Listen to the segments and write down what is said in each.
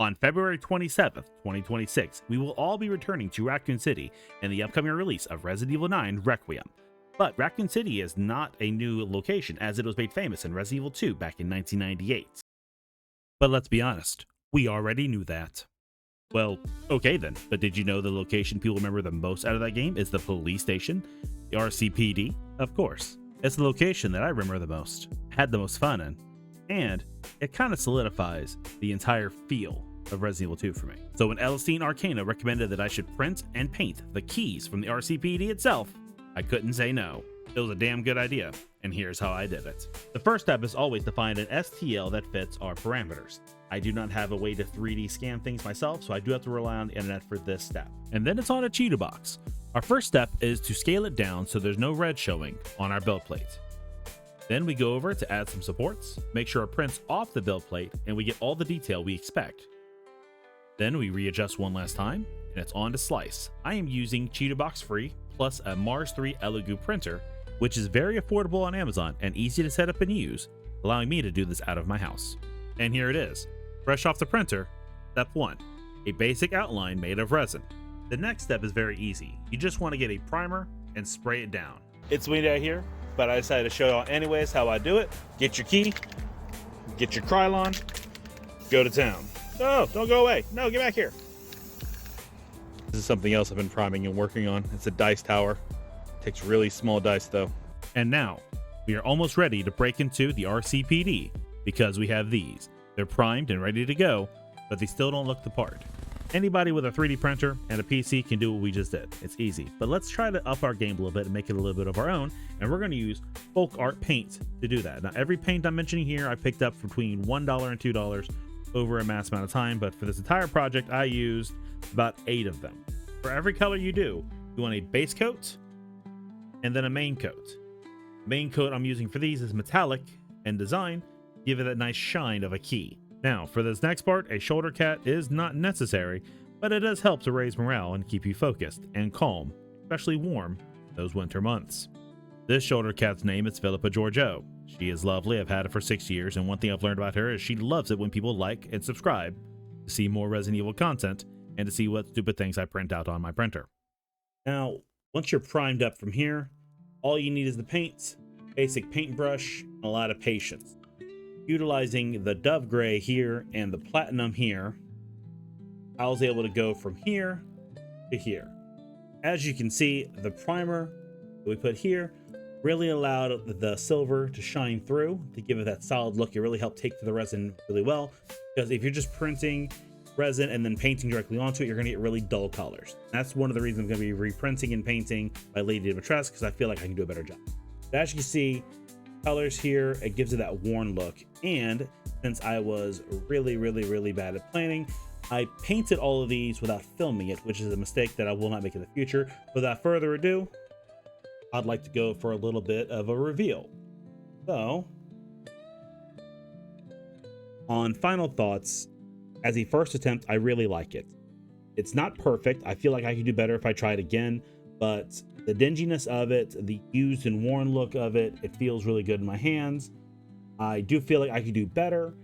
On February 27th, 2026, we will all be returning to Raccoon City in the upcoming release of Resident Evil 9 Requiem. But Raccoon City is not a new location, as it was made famous in Resident Evil 2 back in 1998. But let's be honest, we already knew that. Well, okay then, but did you know the location people remember the most out of that game is the police station? The RCPD? Of course. It's the location that I remember the most, had the most fun in, and it kind of solidifies the entire feel of Resident Evil 2 for me. So when Elistine Arcana recommended that I should print and paint the keys from the RCPD itself, I couldn't say no. It was a damn good idea, and here's how I did it. The first step is always to find an STL that fits our parameters. I do not have a way to 3D scan things myself, so I do have to rely on the internet for this step. And then it's on a cheetah box. Our first step is to scale it down so there's no red showing on our build plate. Then we go over to add some supports, make sure it prints off the build plate, and we get all the detail we expect. Then we readjust one last time, and it's on to slice. I am using cheetah box free plus a Mars 3 Elegoo printer, which is very affordable on Amazon and easy to set up and use, allowing me to do this out of my house. And here it is, fresh off the printer. Step 1, a basic outline made of resin. The next step is very easy. You just want to get a primer and spray it down. It's windy out here, but I decided to show y'all anyways how I do it. Get your key, get your Krylon, go to town. No, don't go away. No, get back here. This is something else I've been priming and working on. It's a dice tower. Takes really small dice though. And now we are almost ready to break into the RCPD because we have these. They're primed and ready to go, but they still don't look the part. Anybody with a 3D printer and a PC can do what we just did. It's easy, but let's try to up our game a little bit and make it a little bit of our own. And we're going to use folk art paint to do that. Now, every paint I'm mentioning here, I picked up between $1 and $2 over a mass amount of time, but for this entire project, I used about 8 of them. For every color you do, you want a base coat and then a main coat. Main coat I'm using for these is metallic and design, give it that nice shine of a key. Now, for this next part, a shoulder cat is not necessary, but it does help to raise morale and keep you focused and calm, especially warm those winter months. This shoulder cat's name is Philippa Georgiou. She is lovely. I've had it for 6 years, and one thing I've learned about her is she loves it when people like and subscribe to see more Resident Evil content and to see what stupid things I print out on my printer. Now, once you're primed up from here, all you need is the paint, basic paintbrush, and a lot of patience. Utilizing the Dove Gray here and the Platinum here, I was able to go from here to here. As you can see, the primer that we put here really allowed the silver to shine through to give it that solid look. It really helped take to the resin really well, because if you're just printing resin and then painting directly onto it, you're going to get really dull colors. That's one of the reasons I'm going to be reprinting and painting by Lady Dimitrescu, because I feel like I can do a better job. But as you can see, colors here, it gives it that worn look. And since I was really bad at planning, I painted all of these without filming it, which is a mistake that I will not make in the future. Without further ado, I'd like to go for a little bit of a reveal. So, on final thoughts, as a first attempt, I really like it. It's not perfect. I feel like I could do better if I tried again, but the dinginess of it, the used and worn look of it, it feels really good in my hands. I do feel like I could do better,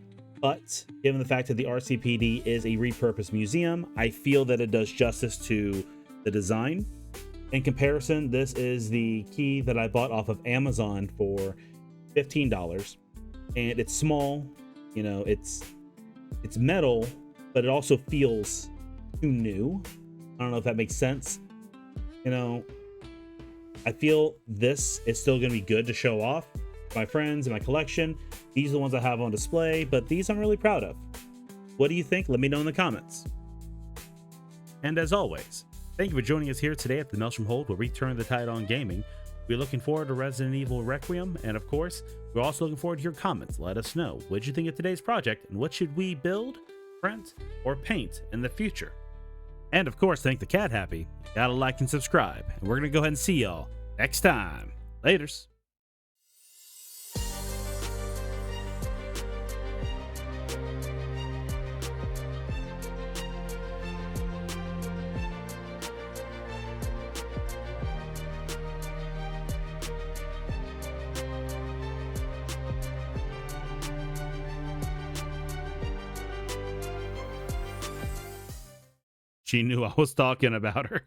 but given the fact that the RCPD is a repurposed museum, I feel that it does justice to the design. In comparison, this is the key that I bought off of Amazon for $15, and it's small, you know, it's metal, but it also feels too new. I don't know if that makes sense. You know, I feel this is still going to be good to show off my friends and my collection. These are the ones I have on display, but these I'm really proud of. What do you think? Let me know in the comments. And as always, thank you for joining us here today at the Maelstrom Hold, where we turn the tide on gaming. We're looking forward to Resident Evil Requiem, and of course, we're also looking forward to your comments. Let us know, what did you think of today's project, and what should we build, print, or paint in the future? And of course, to make the cat happy, you gotta like and subscribe, and we're gonna go ahead and see y'all next time. Laters. She knew I was talking about her.